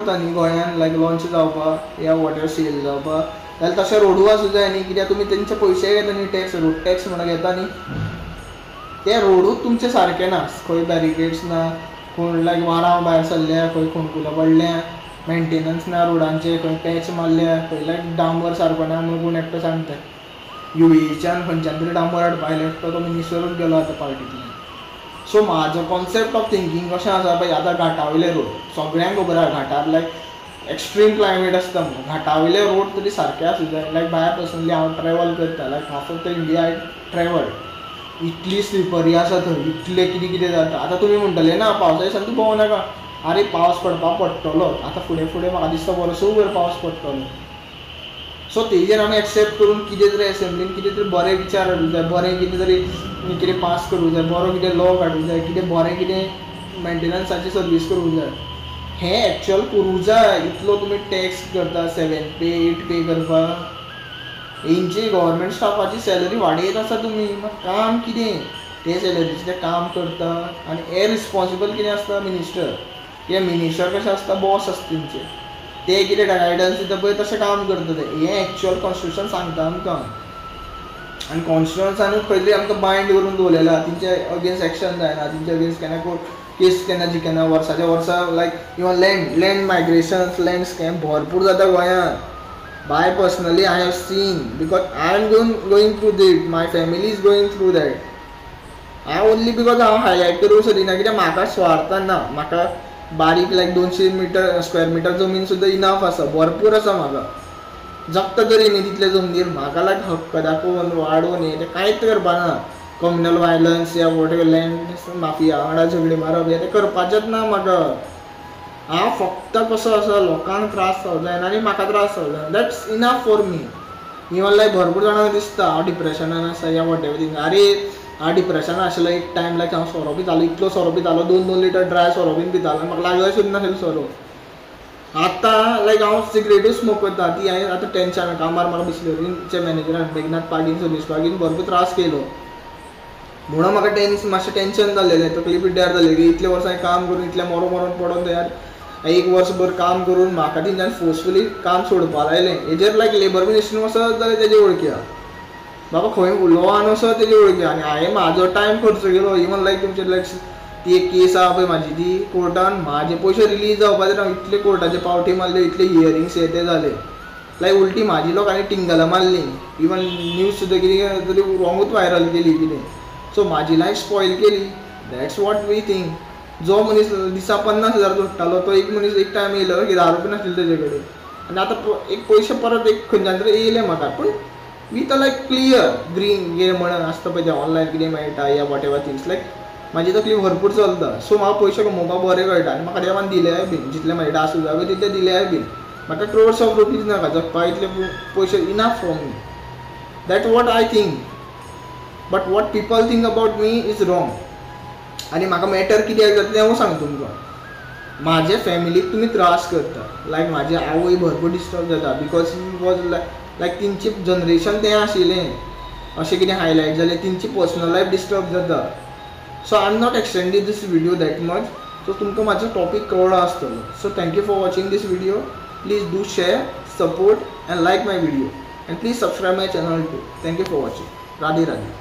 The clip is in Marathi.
न्ही गोंयान लायक लॉन्च जावपाक या वॉटर सेल जावपाक जाल्यार तशें रोडू आसूं जाय न्ही, कित्याक तुमी तेंचे पयशे घेता न्ही टॅक्स, रोड टॅक्स म्हणून घेता न्ही, ते रोडूच तुमचे सारके ना, खंय बॅरिकेड्स ना, कोण लायक वारां भायर सरल्या, खंय खोणकुलां पडल्या, मेंटेनन्स ना रोडांचे, खंय पॅच मारल्या, खंय लायक डांबर सारको ना म्हणून कोण एकटो सांगता. UAEच्यान खंयच्यान तरी डांबर हाडपा आयले, तो मिनिस्टरूच गेलो आतां पार्टींतल्यान. सो म्हाजो कॉन्सेप्ट ऑफ थिंकींग कशें आसा पळय, आतां घाटावयले रोड सगळ्यांक खबर आसा, घाटार लायक एक्स्ट्रीम क्लायमेट आसता म्हणून घाटावयले रोड तरी सारके आसूं जाय. लायक बाय पर्सनली हांव ट्रॅवल करता, like half of the India I travel, इतली स्लिपरी आसा थंय, इतलें कितें कितें जाता. आतां तुमी म्हणटले ना पावसा दिसान तूं भोंवनाका, आरे पावस पडपाक पडटलो, आतां फुडें फुडें म्हाका दिसता वर्सूय पावस पडटलो. सो तेजेर आमी एक्सेप्ट करून कितें तरी एसेंब्लीन कितें तरी बरें विचार हाडूंक जाय, बरें कितें तरी कितें पास करूंक जाय, बरो कितें लॉ काडूंक जाय, कितें बरें कितें मेंटेनन्साची सर्वीस करूंक जाय. हें एक्चुअल करूंक जाय. इतलो तुमी टॅक्स करता 7 पे 8 पे करपाक, हेंची गव्हर्मेंट स्टाफाची सॅलरी वाडयत आसा तुमी, मात काम कितें ते सॅलरीचें ते काम करता. आनी हे रिस्पॉन्सिबल कितें आसता मिनिस्टर, कित्याक मिनिस्टर कशें आसता बॉस आसता तेंचे, ते कितें गायडन्स दिता पळय तशें काम करता ते. हें एक्चुअल कॉन्स्टिट्यूशन सांगता आमकां, आनी कॉन्स्टिट्यूशनानूच खंय तरी आमकां बायंड करून दवरलेला, तेंचे अगेन्स्ट एक्शन जायना, तेंचे अगेन्स्ट केन्ना कोर्ट केस केन्ना जिखना, वर्साच्या वर्सा like even land migrations, land scam भरपूर जाता गोंयांत. By personally I have seen, because I am going through that, my family is going through that. हांव ओन्ली बिकॉज हांव हायलायट करूंक सोदिना, कित्याक म्हाका स्वार्थ ना, म्हाका बारीक लायक 200 स्क्वेअर मिटर जमीन सुद्दां इनफ आसा, भरपूर आसा म्हाका, जगता तरी न्ही तितले जमनीर. म्हाका लायक हक्क दाखोवन वाडोवन हें तें कांयच करपा ना. कम्युनल वायलन्स या वॉटेवर लँड माफिया वांगडा झगडी मारप हें तें करपाचेंच ना म्हाका. हांव फक्त कसो आसा लोकांक त्रास जावं जायना आनी म्हाका त्रास जावं जायना, that's enough for me. Even like भरपूर जाणांक दिसता हांव डिप्रेशनान आसा या वॉटेवर थिंग. आरे हांव डिप्रेशनान आशिल्लो एक टायम, लायक हांव सोरो पितालो, इतलो सोरो पितालो, 2-2 लिटर ड्राय सोरो बीन पितालो, म्हाका लागय सुद्दां नाशिल्लो सोरो. आतां लायक हांव सिगरेटूच स्मोक करता, ती हांवें आतां टेन्शन कामार म्हाका बिस्लरीचे मॅनेजरान मेघनाथ पागीन सर्वीस पागीन भरपूर त्रास केलो म्हणून म्हाका मातशें टेन्शन जाल्लेलें, तकली पिड्ड्यार जाल्ली. इतल्या वर्सां काम करून इतल्या मरून पडोन तयार एक वर्सभर काम करून म्हाका तेंच्यान फोर्सफुली काम सोडपा लायलें. हेजेर लायक लेबर मिनिस्ट्रीन वचत जाल्यार तेजे वळखी आहा, बाबा खंय लॉवान वचत तेजे वळखी. आनी हांवें म्हाजो टायम खर्च केलो. इवन लायक तुमचे लायक ती एक केस आहा पळय म्हाजी, ती कोर्टान म्हाजे पयशे रिलीज जावपा खातीर हांव इतले कोर्टाचे पावटी मारले, इतले हियरिंग्स हे ते जाले, लायक उलटी म्हाजी लोकांनी टिंगलां मारली. इवन न्यूज सुद्दां कितें तरी रॉंगूच व्हायरल केली कितें. सो म्हाजी लायफ स्पॉयल केली. That's what we think. जो मनीस दिसा 50,000 जोडटालो तो एक मनीस एक टायम येयलो की 10 रुपया नाशिल्ले तेजे कडेन, आनी आतां एक पयशे परत एक खंयच्यान तरी येयले म्हाका. पूण वीथ लायक क्लियर ग्रीन गे म्हणून आसता पळय ते ऑनलायन कितें मेळटा या वॉट एवर थिंग्स, लायक म्हाजी तकली भरपूर चलता. सो म्हाका पयशे कमोवपाक बरें कळटा आनी म्हाका देवान दिलेय बीन, जितले म्हाजे आसूं जाय तितले दिलेय बीन. म्हाका क्रोर्स ऑफ रुपीज नाका जगपाक, इतले पयशे enough for me. That what I think. But what people think about me is wrong. आनी म्हाका मॅटर कित्याक जाता तें हांव सांगता तुमकां. म्हाजे फॅमिलीक तुमी त्रास करता, लायक म्हाजी आवय भरपूर डिस्टर्ब जाता, बिकॉज ही वॉज लायक तेंची जनरेशन तें आशिल्लें, अशें कितें हायलायट जालें, तेंची पर्सनल लायफ डिस्टर्ब जाता. So I am not extending this video that much. So तुमकां म्हाजो टॉपीक कळ्ळो आसतलो. So thank you for watching this video. Please do share, support and like my video, and please subscribe my channel too. Thank you for watching. Radhe Radhe.